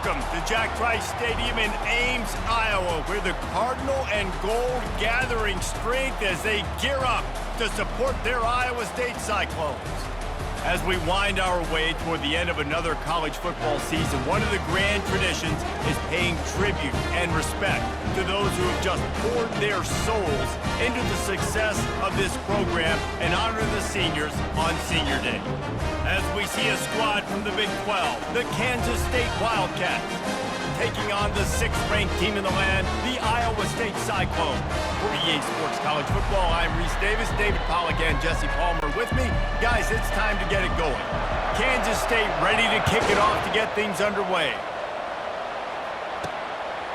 Welcome to Jack Trice Stadium in Ames, Iowa, where the Cardinal and Gold gathering strength as they gear up to support their Iowa State Cyclones. As we wind our way toward the end of another college football season, one of the grand traditions is paying tribute and respect to those who have just poured their souls into the success of this program and honor the seniors on Senior Day. As we see a squad from the Big 12, the Kansas State Wildcats, taking on the 6th-ranked team in the land, the Iowa State Cyclones. For EA Sports College Football, I'm Reese Davis, David Pollack, and Jesse Palmer with me. Guys, it's time to get it going. Kansas State ready to kick it off to get things underway.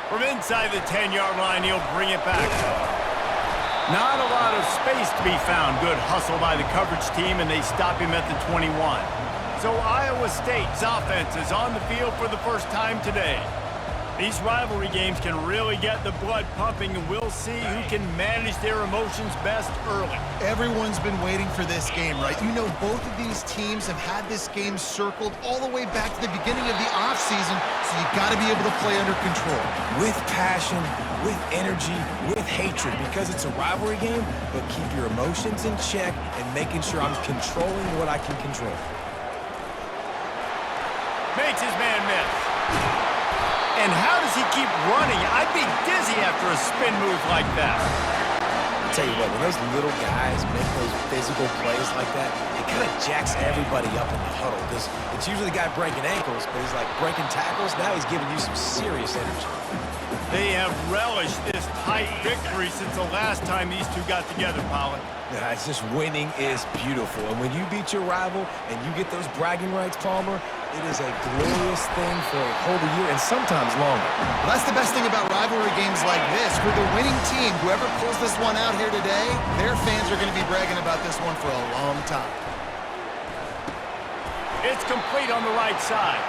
From inside the 10-yard line, he'll bring it back. Not a lot of space to be found. Good hustle by the coverage team, and they stop him at the 21. So Iowa State's offense is on the field for the first time today. These rivalry games can really get the blood pumping, and we'll see who can manage their emotions best early. Everyone's been waiting for this game, right? You know, both of these teams have had this game circled all the way back to the beginning of the offseason, so you got to be able to play under control. With passion, with energy, with hatred, because it's a rivalry game, but keep your emotions in check and making sure I'm controlling what I can control. Makes his man miss. And how does he keep running? I'd be dizzy after a spin move like that. I'll tell you what, when those little guys make those physical plays like that, it kind of jacks everybody up in the huddle, because it's usually the guy breaking ankles, but he's like breaking tackles. Now he's giving you some serious energy. They have relished this tight victory since the last time these two got together, Pollack. Yeah, it's just winning is beautiful. And when you beat your rival and you get those bragging rights, Palmer, it is a glorious thing for a whole year and sometimes longer. Well, that's the best thing about rivalry games like this. For the winning team, whoever pulls this one out here today, their fans are going to be bragging about this one for a long time. It's complete on the right side.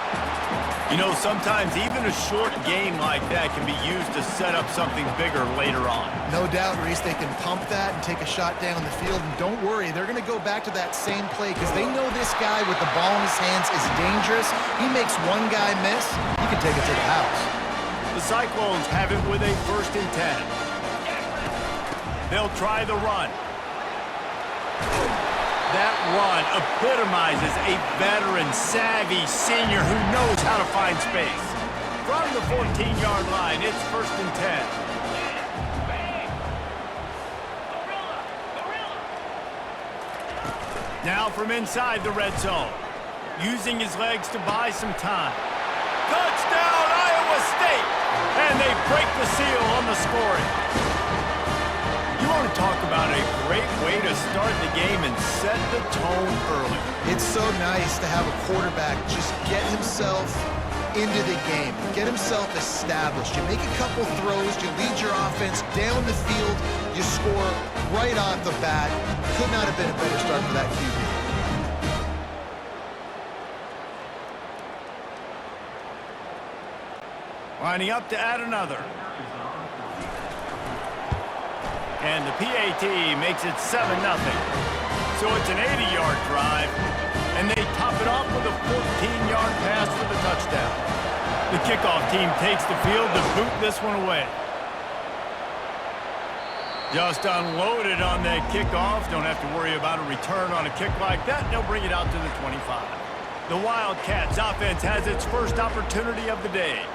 You know, sometimes even a short game like that can be used to set up something bigger later on. No doubt, Reese, they can pump that and take a shot down the field. And don't worry, they're going to go back to that same play because they know this guy with the ball in his hands is dangerous. He makes one guy miss, he can take it to the house. The Cyclones have it with a 1st and 10. They'll try the run. That run epitomizes a veteran, savvy senior who knows how to find space. From the 14-yard line, it's 1st and 10. Now from inside the red zone, using his legs to buy some time. Touchdown, Iowa State! And they break the seal on the scoring. You want to talk about a great way to start the game and set the tone early. It's so nice to have a quarterback just get himself into the game, get himself established. You make a couple throws, you lead your offense down the field, you score right off the bat. Could not have been a better start for that QB. Lining up to add another. And the PAT makes it 7-0. So it's an 80-yard drive, and they top it off with a 14-yard pass for the touchdown. The kickoff team takes the field to boot this one away. Just unloaded on that kickoff. Don't have to worry about a return on a kick like that. They'll bring it out to the 25. The Wildcats offense has its first opportunity of the day.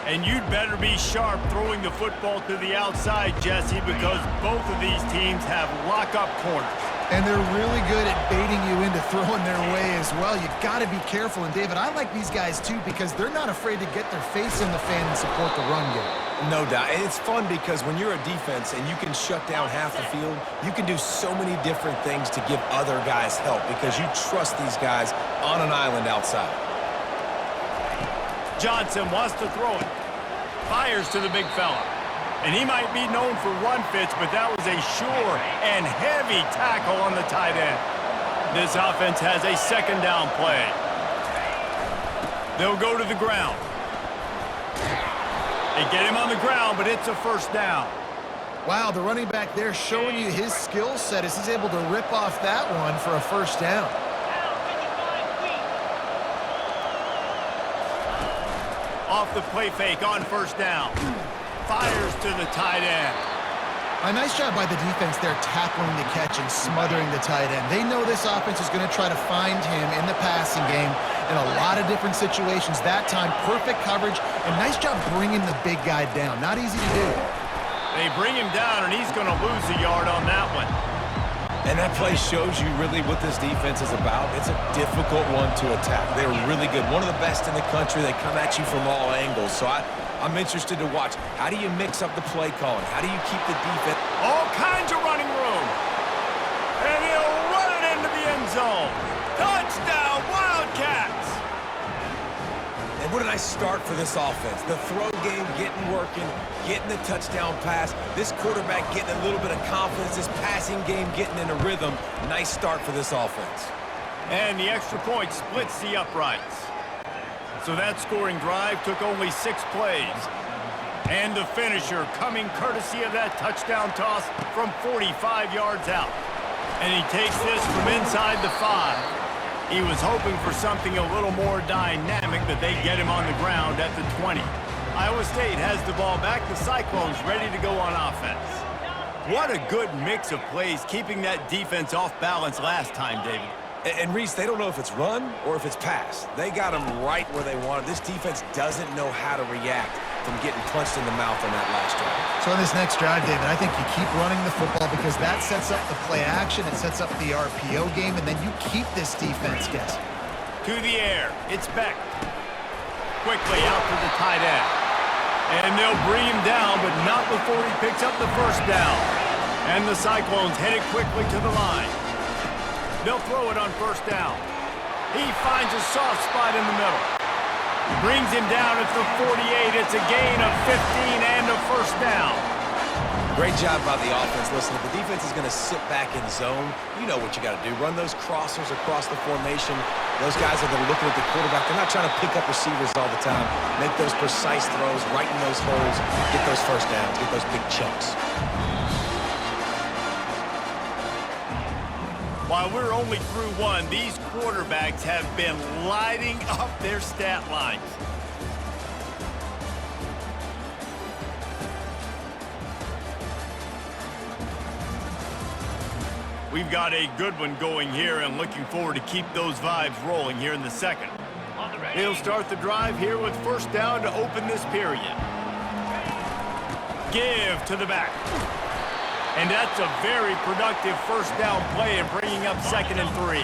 And you'd better be sharp throwing the football to the outside, Jesse, because both of these teams have lock-up corners. And they're really good at baiting you into throwing their way as well. You got to be careful. And, David, I like these guys, too, because they're not afraid to get their face in the fan and support the run game. No doubt. And it's fun because when you're a defense and you can shut down half the field, you can do so many different things to give other guys help because you trust these guys on an island outside. Johnson wants to throw it. Fires to the big fella. And he might be known for run fits, but that was a sure and heavy tackle on the tight end. This offense has a 2nd down play. They'll go to the ground. They get him on the ground, but it's a 1st down. Wow, the running back there showing you his skill set as he's able to rip off that one for a 1st down. Off the play fake on first down. Fires to the tight end. A nice job by the defense there, tackling the catch and smothering the tight end. They know this offense is going to try to find him in the passing game in a lot of different situations. That time, perfect coverage, and nice job bringing the big guy down. Not easy to do. They bring him down, and he's going to lose a yard on that one. And that play shows you really what this defense is about. It's a difficult one to attack. They're really good. One of the best in the country. They come at you from all angles. So I'm interested to watch. How do you mix up the play calling? How do you keep the defense? All kinds of running room. And he'll run it into the end zone. Touchdown, Wildcats. And what a nice start for this offense. The throw game getting working, getting the touchdown pass. This quarterback getting a little bit of confidence. This passing game getting in a rhythm. Nice start for this offense. And the extra point splits the uprights. So that scoring drive took only 6 plays. And the finisher coming courtesy of that touchdown toss from 45 yards out. And he takes this from inside the 5. He was hoping for something a little more dynamic, but they get him on the ground at the 20. Iowa State has the ball back. The Cyclones ready to go on offense. What a good mix of plays, keeping that defense off balance last time, David. And Reese, they don't know if it's run or if it's pass. They got them right where they want it. This defense doesn't know how to react from getting punched in the mouth on that last drive. So in this next drive, David, I think you keep running the football because that sets up the play action, it sets up the RPO game, and then you keep this defense guessing. To the air, it's Beck. Quickly out to the tight end. And they'll bring him down, but not before he picks up the first down. And the Cyclones headed quickly to the line. They'll throw it on first down. He finds a soft spot in the middle. Brings him down at the 48. It's a gain of 15 and a first down. Great job by the offense. Listen, if the defense is going to sit back in zone, you know what you got to do. Run those crossers across the formation. Those guys are going to look at the quarterback. They're not trying to pick up receivers all the time. Make those precise throws, right in those holes, get those first downs, get those big chunks. While we're only through one, these quarterbacks have been lighting up their stat lines. We've got a good one going here and looking forward to keep those vibes rolling here in the second. They'll start the drive here with first down to open this period. Give to the back. And that's a very productive first down play and bringing up 2nd and 3.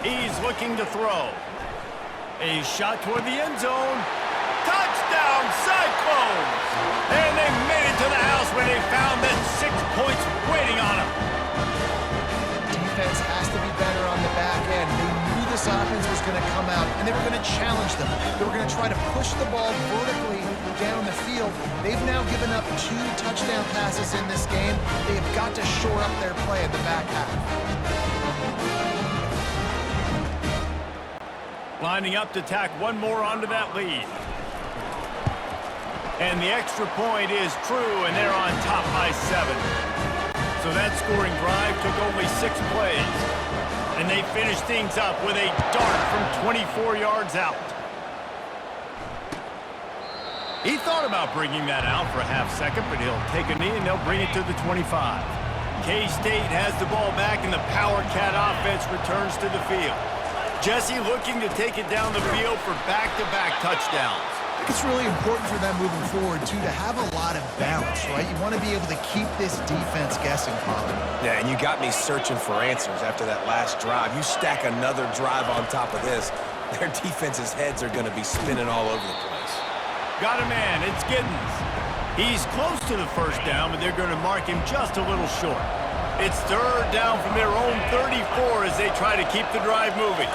He's looking to throw. A shot toward the end zone. Touchdown, Cyclones! And they made it to the house when they found that 6 points waiting on them. Defense has to be better on the back end. They knew this offense was going to come out, and they were going to challenge them. They were going to try to push the ball vertically down the field. They've now given up 2 touchdown passes in this game. They have got to shore up their play in the back half. Lining up to tack one more onto that lead. And the extra point is true, and they're on top by 7. So that scoring drive took only 6 plays. And they finished things up with a dart from 24 yards out. He thought about bringing that out for a half second, but he'll take a knee and they'll bring it to the 25. K-State has the ball back and the Power Cat offense returns to the field. Jesse looking to take it down the field for back-to-back touchdowns. I think it's really important for them moving forward, too, to have a lot of balance, right? You want to be able to keep this defense guessing, Colin. Yeah, and you got me searching for answers after that last drive. You stack another drive on top of this, their defense's heads are going to be spinning all over the place. Got a man, it's Giddens. He's close to the first down, but they're going to mark him just a little short. It's third down from their own 34 as they try to keep the drive moving.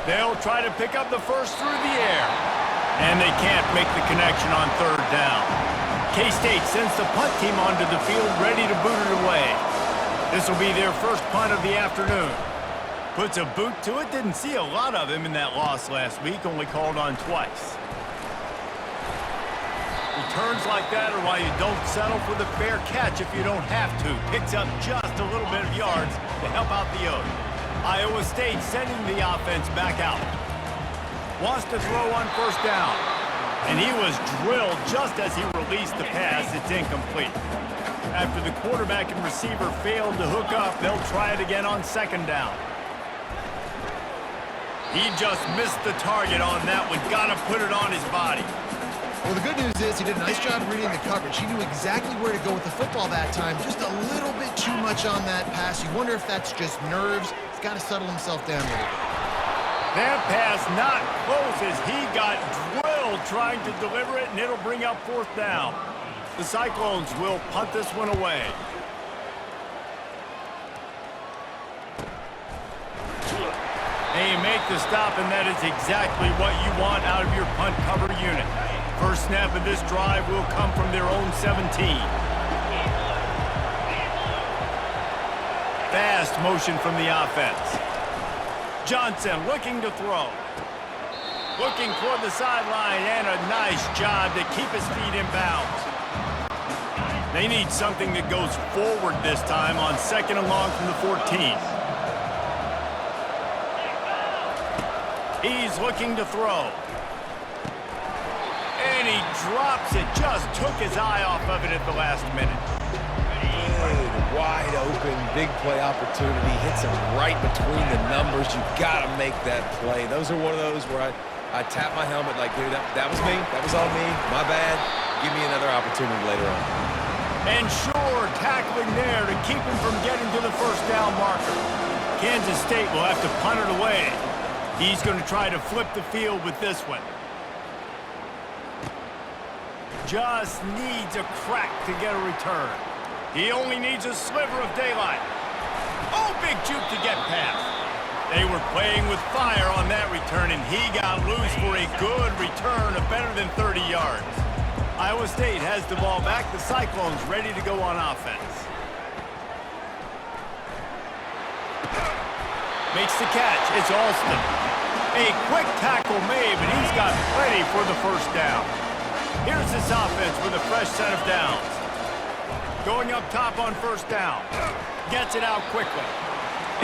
They'll try to pick up the first through the air. And they can't make the connection on third down. K-State sends the punt team onto the field ready to boot it away. This will be their first punt of the afternoon. Puts a boot to it. Didn't see a lot of him in that loss last week. Only called on twice. Returns like that are why you don't settle for the fair catch if you don't have to. Picks up just a little bit of yards to help out the O's. Iowa State sending the offense back out. Wants to throw on first down. And he was drilled just as he released the pass. It's incomplete. After the quarterback and receiver failed to hook up, they'll try it again on second down. He just missed the target on that one. Got to put it on his body. Well, the good news is he did a nice job reading the coverage. He knew exactly where to go with the football that time. Just a little bit too much on that pass. You wonder if that's just nerves. He's got to settle himself down a little bit. That pass not close as he got drilled trying to deliver it, and it'll bring up fourth down. The Cyclones will punt this one away. They make the stop, and that is exactly what you want out of your punt cover unit. First snap of this drive will come from their own 17. Fast motion from the offense. Johnson looking to throw. Looking toward the sideline, and a nice job to keep his feet in bounds. They need something that goes forward this time on second and long from the 14. He's looking to throw. And he drops it. Just took his eye off of it at the last minute. Good, wide open, big play opportunity. Hits him right between the numbers. You got to make that play. Those are one of those where I tap my helmet like, dude, that was me. That was on me. My bad. Give me another opportunity later on. And sure, tackling there to keep him from getting to the first down marker. Kansas State will have to punt it away. He's going to try to flip the field with this one. Just needs a crack to get a return. He only needs a sliver of daylight. Oh, big juke to get past. They were playing with fire on that return, and he got loose for a good return of better than 30 yards. Iowa State has the ball back. The Cyclones ready to go on offense. Makes the catch. It's Alston. A quick tackle made, but he's got plenty for the first down. Here's this offense with a fresh set of downs. Going up top on first down. Gets it out quickly.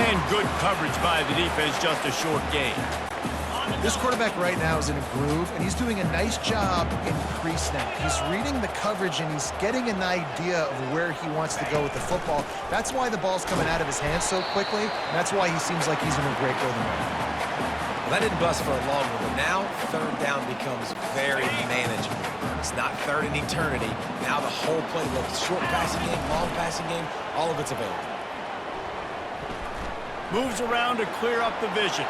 And good coverage by the defense, just a short gain. This quarterback right now is in a groove, and he's doing a nice job in pre-snap. He's reading the coverage, and he's getting an idea of where he wants to go with the football. That's why the ball's coming out of his hands so quickly, and that's why he seems like he's in a great rhythm right now. Well, that didn't bust for a long one, but now third down becomes very manageable. It's not third in eternity. Now the whole playbook, short passing game, long passing game, all of it's available. Moves around to clear up the vision.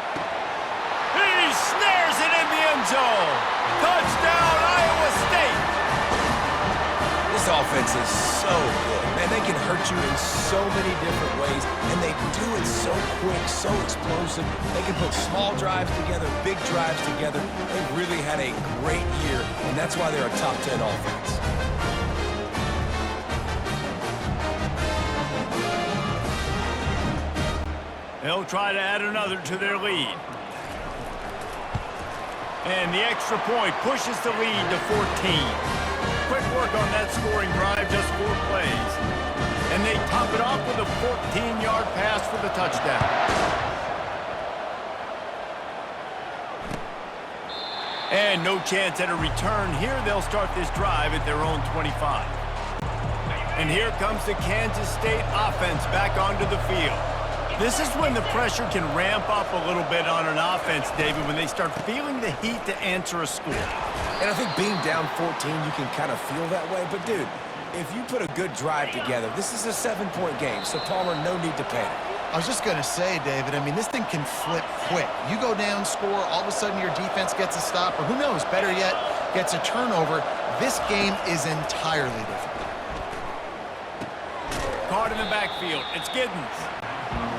He snares it in the end zone. Touchdown, Iowa State. This offense is so good. Man, they can hurt you in so many different ways, and they do it so quick, so explosive. They can put small drives together, big drives together. They've really had a great year, and that's why they're a top 10 offense. They'll try to add another to their lead. And the extra point pushes the lead to 14. Quick work on that scoring drive, just 4 plays. And they top it off with a 14-yard pass for the touchdown. And no chance at a return here. They'll start this drive at their own 25. And here comes the Kansas State offense back onto the field. This is when the pressure can ramp up a little bit on an offense, David, when they start feeling the heat to answer a score. And I think being down 14, you can kind of feel that way. But, dude, if you put a good drive together, this is a 7-point game, so Palmer, no need to panic. I was just going to say, David, I mean, this thing can flip quick. You go down, score, all of a sudden your defense gets a stop, or who knows, better yet, gets a turnover. This game is entirely different. Caught in the backfield. It's Giddens.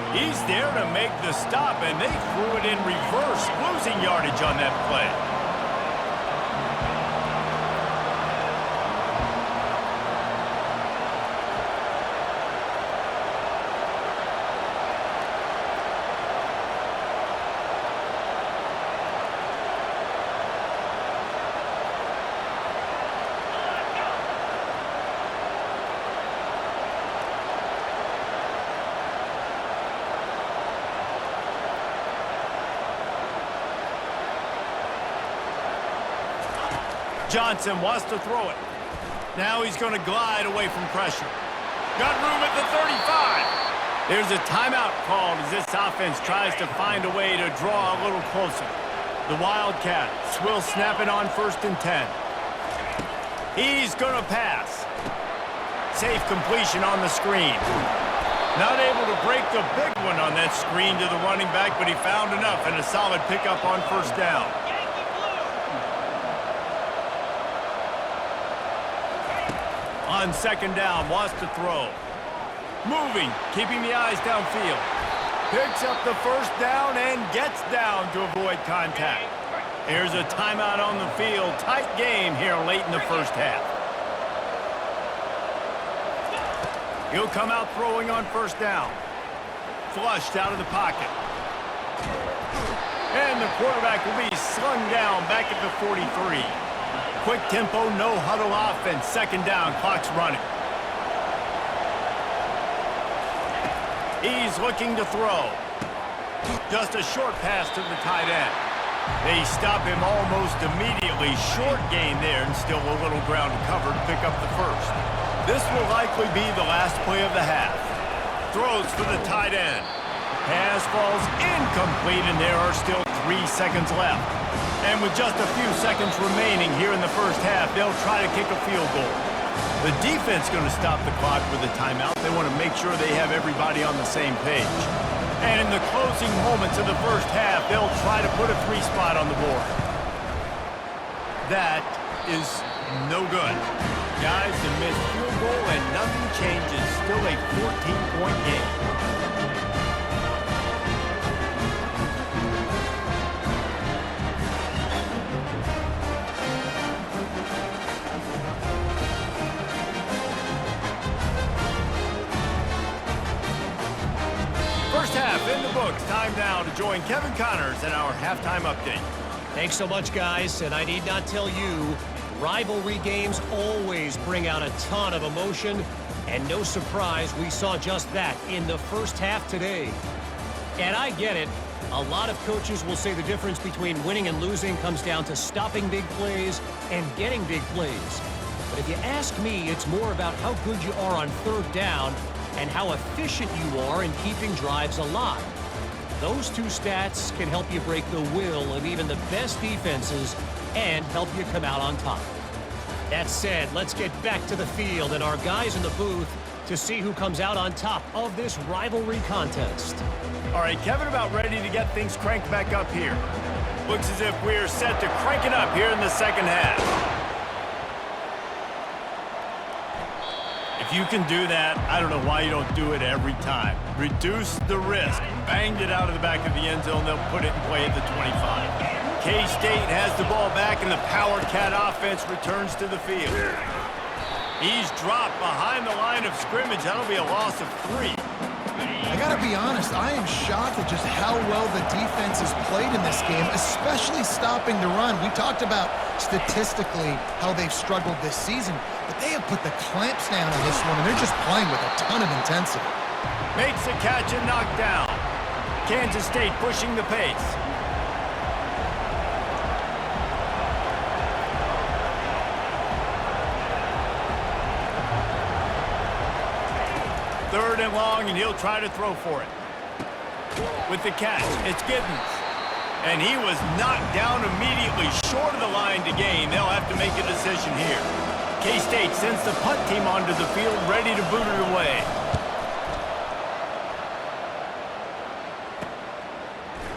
He's there to make the stop, and they threw it in reverse, losing yardage on that play. Johnson wants to throw it. Now he's going to glide away from pressure. Got room at the 35. There's a timeout called as this offense tries to find a way to draw a little closer. The Wildcats will snap it on 1st and 10. He's going to pass. Safe completion on the screen. Not able to break the big one on that screen to the running back, but he found enough and a solid pickup on 1st down. On 2nd down, wants to throw. Moving, keeping the eyes downfield. Picks up the 1st down and gets down to avoid contact. Here's a timeout on the field. Tight game here late in the 1st half. He'll come out throwing on 1st down. Flushed out of the pocket. And the quarterback will be slung down back at the 43. Quick tempo, no huddle offense. 2nd down, clock's running. He's looking to throw. Just a short pass to the tight end. They stop him almost immediately. Short gain there and still a little ground to cover to pick up the 1st. This will likely be the last play of the half. Throws for the tight end. Pass falls incomplete, and there are still 3 seconds left. And with just a few seconds remaining here in the 1st half, they'll try to kick a field goal. The defense going to stop the clock with a timeout. They want to make sure they have everybody on the same page. And in the closing moments of the 1st half, they'll try to put a 3-spot on the board. That is no good. Guys, the missed field goal and nothing changes. Still a 14-point game. First half in the books. Time now to join Kevin Connors in our halftime update. Thanks so much, guys, and I need not tell you, rivalry games always bring out a ton of emotion, and no surprise, we saw just that in the 1st half today. And I get it. A lot of coaches will say the difference between winning and losing comes down to stopping big plays and getting big plays. But if you ask me, it's more about how good you are on 3rd down and how efficient you are in keeping drives alive. Those 2 stats can help you break the will of even the best defenses and help you come out on top. That said, let's get back to the field and our guys in the booth to see who comes out on top of this rivalry contest. All right, Kevin, about ready to get things cranked back up here. Looks as if we're set to crank it up here in the 2nd half. If you can do that, I don't know why you don't do it every time. Reduce the risk. Banged it out of the back of the end zone. They'll put it in play at the 25. K-State has the ball back, and the Power Cat offense returns to the field. He's dropped behind the line of scrimmage. That'll be a loss of 3. I got to be honest, I am shocked at just how well the defense has played in this game, especially stopping the run. We talked about statistically how they've struggled this season, but they have put the clamps down on this one, and they're just playing with a ton of intensity. Makes a catch and knocked down. Kansas State pushing the pace. Third and long, and he'll try to throw for it. With the catch, it's Giddens. And he was knocked down immediately short of the line to gain. They'll have to make a decision here. K-State sends the punt team onto the field, ready to boot it away.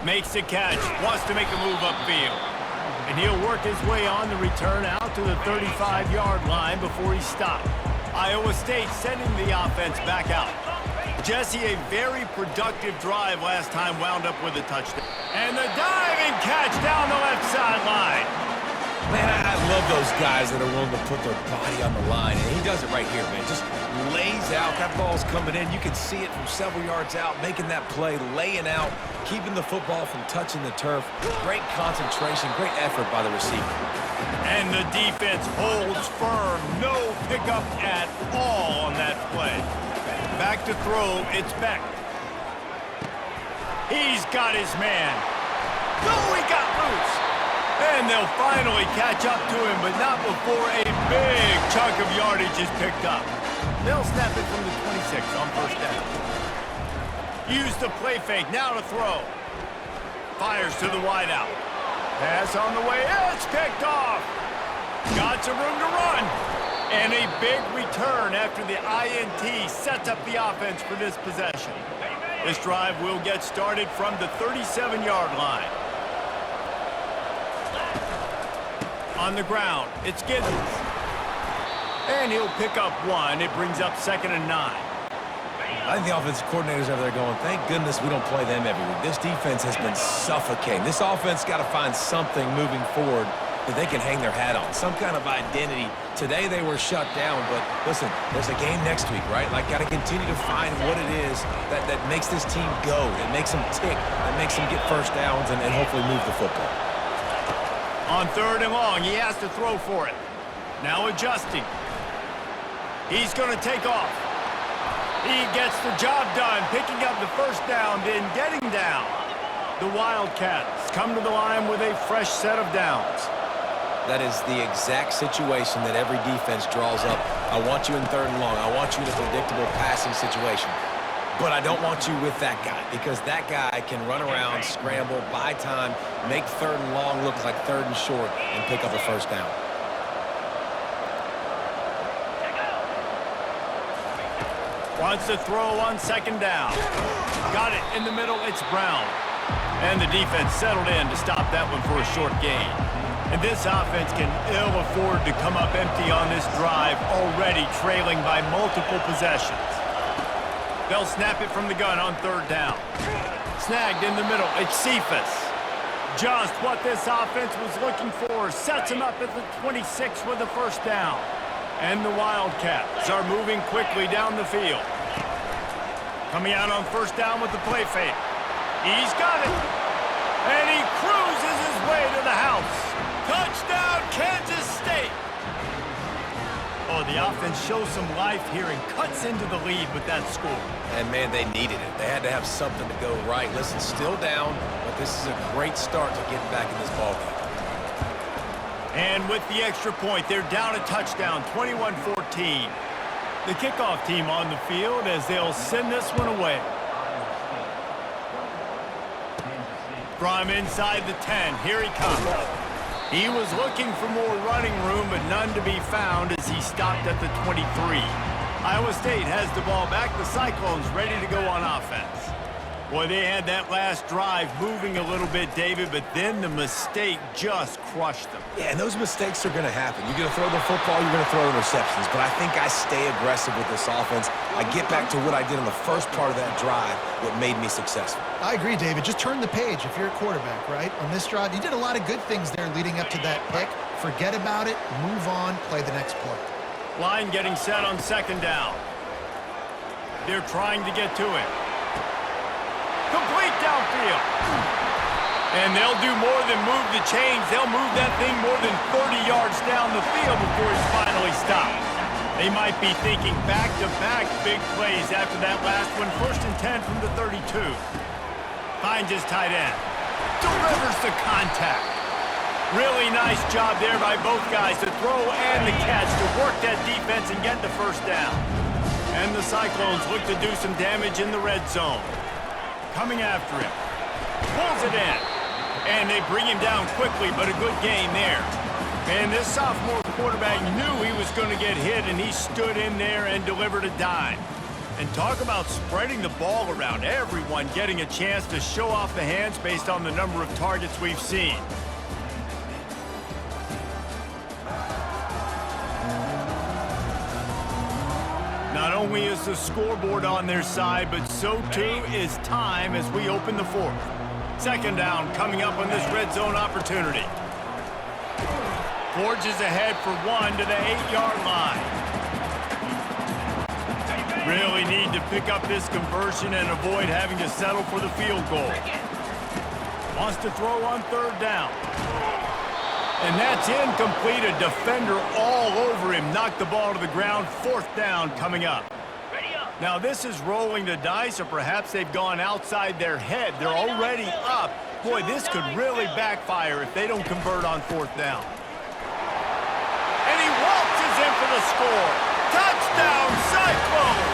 Makes the catch, wants to make a move upfield. And he'll work his way on the return out to the 35-yard line before he's stopped. Iowa State sending the offense back out. Jesse, a very productive drive last time, wound up with a touchdown. And the diving catch down the left sideline. Man, I love those guys that are willing to put their body on the line, and he does it right here, man. Just lays out. That ball's coming in. You can see it from several yards out, making that play, laying out, keeping the football from touching the turf. Great concentration, great effort by the receiver. And the defense holds firm. No pickup at all on that play. Back to throw, it's Beck. He's got his man. No, he got loose. And And they'll finally catch up to him, but not before a big chunk of yardage is picked up. They'll snap it from the 26 on first down. Use the play fake, now to throw. Fires to the wideout. Pass on the way, it's picked off. Got some room to run. And a big return after the INT sets up the offense for this possession. This drive will get started from the 37-yard line. On the ground, it's Giddens. And he'll pick up one. It brings up 2nd and 9. I think the offensive coordinators over there going, thank goodness we don't play them every week. This defense has been suffocating. This offense got to find something moving forward that they can hang their hat on, some kind of identity. Today they were shut down, but listen, there's a game next week, right? Like, got to continue to find what it is that makes this team go, that makes them tick, that makes them get first downs and hopefully move the football. On 3rd and long, he has to throw for it. Now adjusting. He's going to take off. He gets the job done, picking up the first down, then getting down. The Wildcats come to the line with a fresh set of downs. That is the exact situation that every defense draws up. I want you in 3rd and long. I want you in a predictable passing situation. But I don't want you with that guy, because that guy can run around, scramble, buy time, make 3rd and long look like 3rd and short, and pick up a first down. Wants to throw on 2nd down. Got it in the middle, it's Brown. And the defense settled in to stop that one for a short gain. And this offense can ill afford to come up empty on this drive, already trailing by multiple possessions. They'll snap it from the gun on 3rd down. Snagged in the middle, it's Cephas. Just what this offense was looking for. Sets him up at the 26 with the first down. And the Wildcats are moving quickly down the field. Coming out on 1st down with the play fake. He's got it. And he cruises his way to the house. Touchdown, Kansas State. Oh, the offense shows some life here and cuts into the lead with that score. And, man, they needed it. They had to have something to go right. Listen, still down, but this is a great start to getting back in this ballgame. And with the extra point, they're down a touchdown, 21-14. The kickoff team on the field as they'll send this one away. From inside the 10, here he comes. He was looking for more running room, but none to be found as he stopped at the 23. Iowa State has the ball back. The Cyclones ready to go on offense. Boy, they had that last drive moving a little bit, David, but then the mistake just crushed them. Yeah, and those mistakes are going to happen. You're going to throw the football, you're going to throw interceptions, but I think I stay aggressive with this offense. I get back to what I did in the first part of that drive, what made me successful. I agree, David. Just turn the page if you're a quarterback, right? On this drive, you did a lot of good things there leading up to that pick. Forget about it, move on, play the next play. Line getting set on 2nd down. They're trying to get to it. Complete downfield. And they'll do more than move the chains. They'll move that thing more than 30 yards down the field before he's finally stopped. They might be thinking back-to-back big plays after that last one. 1st and 10 from the 32. Finds his tight end. Delivers the contact. Really nice job there by both guys to throw and the catch to work that defense and get the first down. And the Cyclones look to do some damage in the red zone. Coming after him. Pulls it in. And they bring him down quickly, but a good gain there. And this sophomore quarterback knew he was going to get hit, and he stood in there and delivered a dime. And talk about spreading the ball around. Everyone getting a chance to show off the hands based on the number of targets we've seen. Not only is the scoreboard on their side, but so too is time as we open the 4th. 2nd down coming up on this red zone opportunity. Forges ahead for one to the 8-yard line. Really need to pick up this conversion and avoid having to settle for the field goal. Wants to throw on 3rd down. And that's incomplete. A defender all over him. Knocked the ball to the ground. 4th down coming up. Now this is rolling the dice, or perhaps they've gone outside their head. They're already up Boy, this could really backfire if they don't convert on fourth down. And he waltzes in for the score. Touchdown, Cyclones!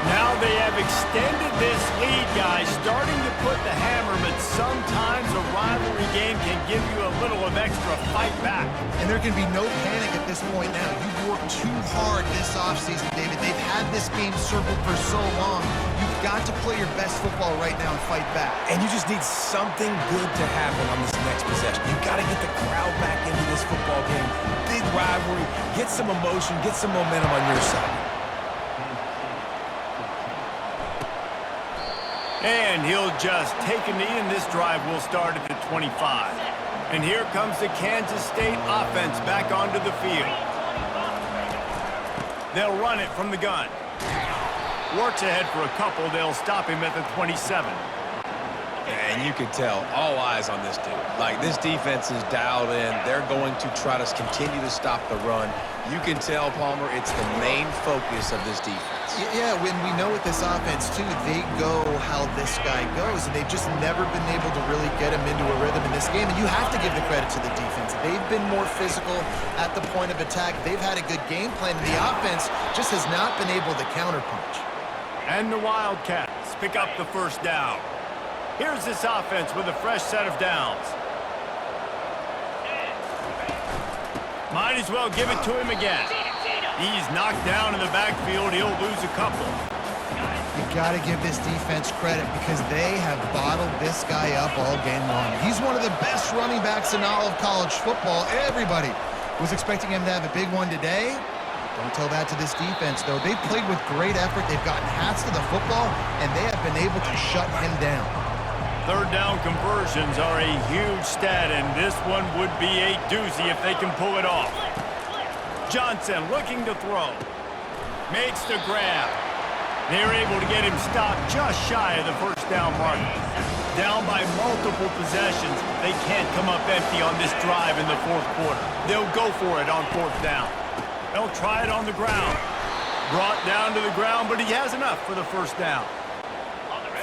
Now they have extended this lead, guys, starting to put the hammer, but sometimes a rivalry game can give you a little of extra fight back. And there can be no panic at this point now. You've worked too hard this offseason, David. They've had this game circled for so long. You've got to play your best football right now and fight back. And you just need something good to happen on this next possession. You've got to get the crowd back into this football game. Big rivalry. Get some emotion. Get some momentum on your side. And he'll just take a knee, and this drive will start at the 25. And here comes the Kansas State offense back onto the field. They'll run it from the gun. Works ahead for a couple. They'll stop him at the 27. And you can tell, all eyes on this dude. Like, this defense is dialed in. They're going to try to continue to stop the run. You can tell, Palmer, it's the main focus of this defense. Yeah, when we know with this offense, too, they go how this guy goes, and they've just never been able to really get him into a rhythm in this game, and you have to give the credit to the defense. They've been more physical at the point of attack. They've had a good game plan, and the offense just has not been able to counterpunch. And the Wildcats pick up the first down. Here's this offense with a fresh set of downs. Might as well give it to him again. He's knocked down in the backfield. He'll lose a couple. You got to give this defense credit because they have bottled this guy up all game long. He's one of the best running backs in all of college football. Everybody was expecting him to have a big one today. Don't tell that to this defense, though. They played with great effort. They've gotten hats to the football, and they have been able to shut him down. Third down conversions are a huge stat, and this one would be a doozy if they can pull it off. Johnson looking to throw. Makes the grab. They're able to get him stopped just shy of the first down mark. Down by multiple possessions, they can't come up empty on this drive in the fourth quarter. They'll go for it on fourth down. They'll try it on the ground. Brought down to the ground, but he has enough for the first down.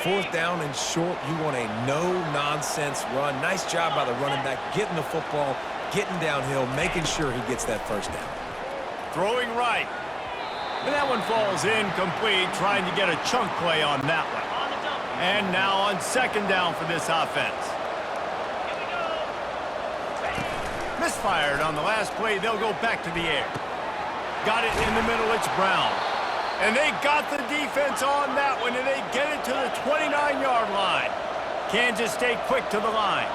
Fourth down and short, you want a no-nonsense run. Nice job by the running back, getting the football, getting downhill, making sure he gets that first down. Throwing right. And that one falls incomplete, trying to get a chunk play on that one. And now on second down for this offense. Misfired on the last play. They'll go back to the air. Got it in the middle. It's Brown. And they got the defense on that one, and they get it to the 29-yard line. Kansas State quick to the line.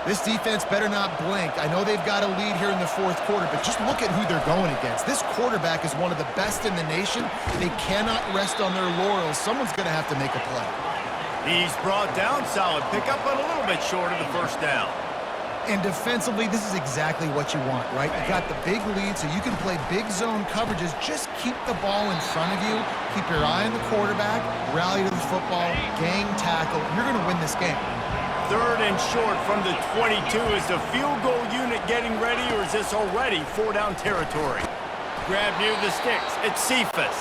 This defense better not blink. I know they've got a lead here in the fourth quarter, but just look at who they're going against. This quarterback is one of the best in the nation. They cannot rest on their laurels. Someone's going to have to make a play. He's brought down solid. Pick up a little bit short of the first down. And defensively, this is exactly what you want, right? You got the big lead, so you can play big zone coverages. Just keep the ball in front of you. Keep your eye on the quarterback. Rally to the football. Gang tackle. You're going to win this game. Third and short from the 22. Is the field goal unit getting ready, or is this already four-down territory? Grab near the sticks. It's Cephas.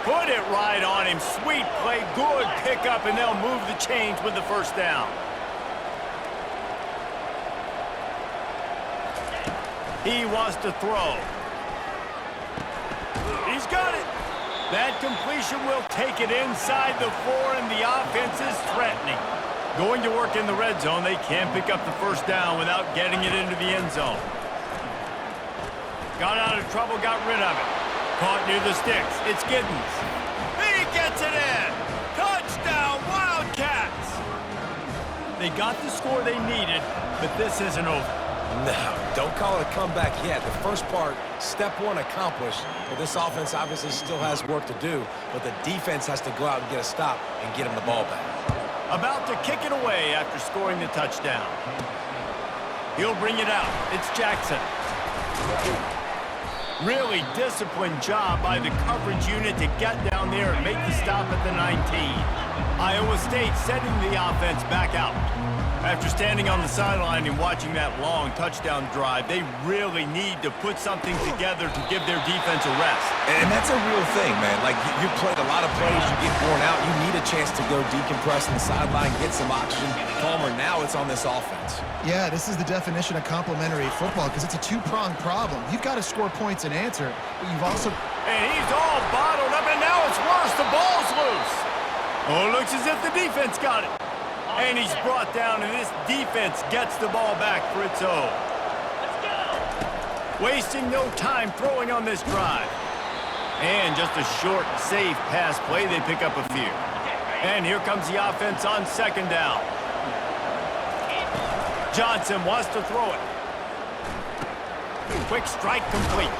Put it right on him. Sweet play. Good pickup, and they'll move the chains with the first down. He wants to throw. He's got it. That completion will take it inside the 4, and the offense is threatening. Going to work in the red zone. They can't pick up the first down without getting it into the end zone. Got out of trouble, got rid of it. Caught near the sticks. It's Giddens. He gets it in. Touchdown, Wildcats. They got the score they needed, but this isn't over. No, don't call it a comeback yet. The first part, step one accomplished. But this offense obviously still has work to do, but the defense has to go out and get a stop and get him the ball back. About to kick it away after scoring the touchdown. He'll bring it out. It's Jackson. Really disciplined job by the coverage unit to get down there and make the stop at the 19. Iowa State sending the offense back out. After standing on the sideline and watching that long touchdown drive, they really need to put something together to give their defense a rest. And that's a real thing, man. Like, you played a lot of plays, you get worn out, you need a chance to go decompress on the sideline, get some oxygen. Palmer, now it's on this offense. Yeah, this is the definition of complementary football because it's a two-pronged problem. You've got to score points and answer, but you've also... And he's all bottled up, and now it's worse. The ball's loose. Oh, it looks as if the defense got it. And he's brought down, and this defense gets the ball back for its own. Wasting no time throwing on this drive. And just a short, safe pass play, they pick up a few. And here comes the offense on second down. Johnson wants to throw it. Quick strike complete.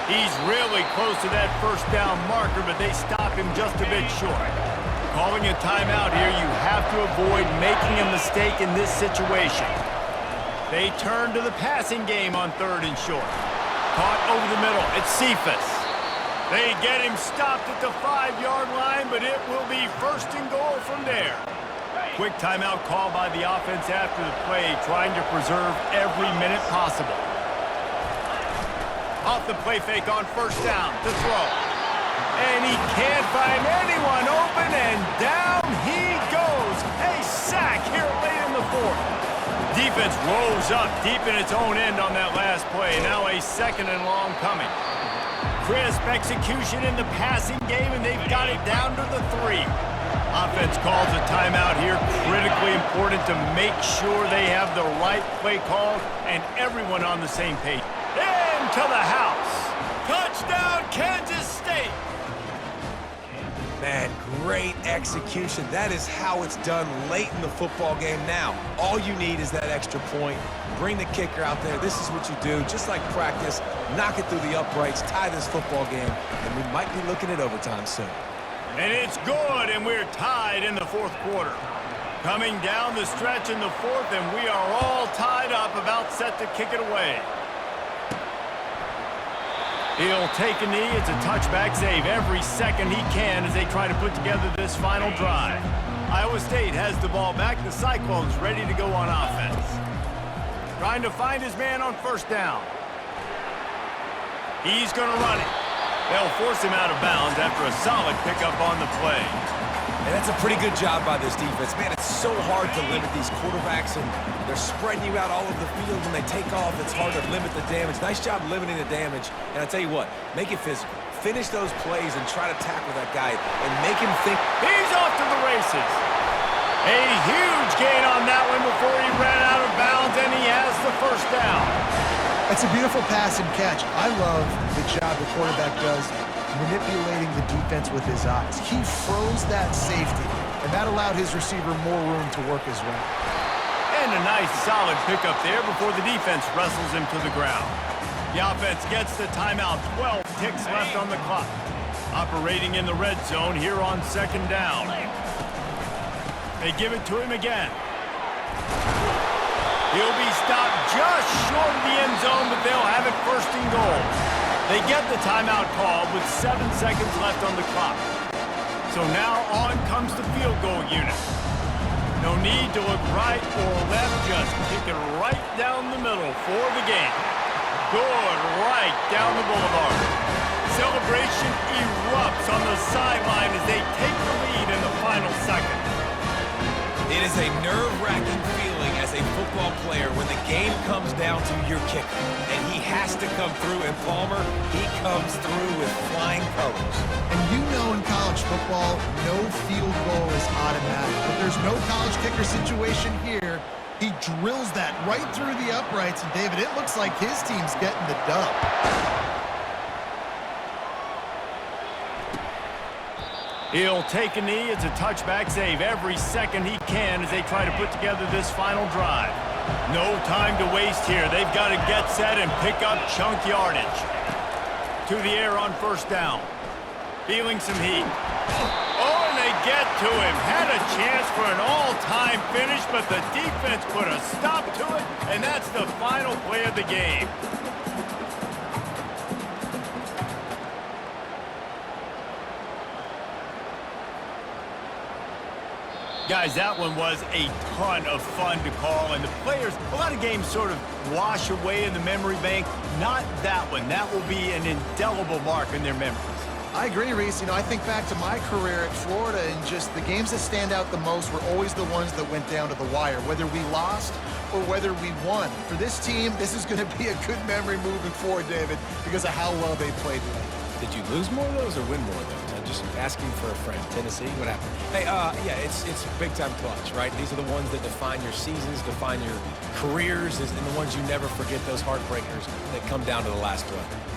He's really close to that first down marker, but they stop him just a bit short. Calling a timeout here, you have to avoid making a mistake in this situation. They turn to the passing game on 3rd and short. Caught over the middle. It's Cephas. They get him stopped at the 5-yard line, but it will be 1st and goal from there. Quick timeout call by the offense after the play, trying to preserve every minute possible. Off the play fake on 1st down to throw. And he can't find anyone open, and down he goes. A sack here late in the 4th. Defense rose up deep in its own end on that last play. Now a 2nd and long coming. Crisp execution in the passing game, and they've got it down to the 3. Offense calls a timeout here. Critically important to make sure they have the right play call and everyone on the same page. Into the house. Touchdown, Kansas State. Man, great execution. That is how it's done late in the football game. Now, all you need is that extra point. Bring the kicker out there. This is what you do. Just like practice, knock it through the uprights, tie this football game, and we might be looking at overtime soon. And it's good, and we're tied in the 4th quarter. Coming down the stretch in the 4th, and we are all tied up, about set to kick it away. He'll take a knee. It's a touchback save every second he can as they try to put together this final drive. Iowa State has the ball back. The Cyclones ready to go on offense. Trying to find his man on 1st down. He's going to run it. They'll force him out of bounds after a solid pickup on the play. And that's a pretty good job by this defense. Man, it's so hard to limit these quarterbacks, and they're spreading you out all over the field. When they take off, it's hard to limit the damage. Nice job limiting the damage. And I tell you what, make it physical. Finish those plays and try to tackle that guy and make him think. He's off to the races. A huge gain on that one before he ran out of bounds, and he has the 1st down. It's a beautiful pass and catch. I love the job the quarterback does manipulating the defense with his eyes. He froze that safety, and that allowed his receiver more room to work his way. And a nice solid pickup there before the defense wrestles him to the ground. The offense gets the timeout. 12 ticks left on the clock. Operating in the red zone here on 2nd down. They give it to him again. He'll be stopped just short of the end zone, but they'll have it 1st and goal. They get the timeout call with 7 seconds left on the clock. So now on comes the field goal unit. No need to look right or left, just kick it right down the middle for the game. Good, right down the boulevard. Celebration erupts on the sideline as they take the lead in the final seconds. It is a nerve-wracking feeling as a football player when the game comes down to your kicker. And he has to come through, and Palmer, he comes through with flying colors. And you know in college football, no field goal is automatic. But there's no college kicker situation here. He drills that right through the uprights, and David, it looks like his team's getting the dub. He'll take a knee. It's a touchback save every second he can as they try to put together this final drive. No time to waste here. They've got to get set and pick up chunk yardage. To the air on 1st down. Feeling some heat. Oh, and they get to him. Had a chance for an all-time finish, but the defense put a stop to it, and that's the final play of the game. Guys, that one was a ton of fun to call, and the players, a lot of games sort of wash away in the memory bank. Not that one. That will be an indelible mark in their memories. I agree, Reese. You know, I think back to my career at Florida, and just the games that stand out the most were always the ones that went down to the wire, whether we lost or whether we won. For this team, this is going to be a good memory moving forward, David, because of how well they played today. Did you lose more of those or win more of those? I'm just asking for a friend. Tennessee, what happened? Hey, yeah, it's big-time clutch, right? These are the ones that define your seasons, define your careers, and the ones you never forget, those heartbreakers that come down to the last play.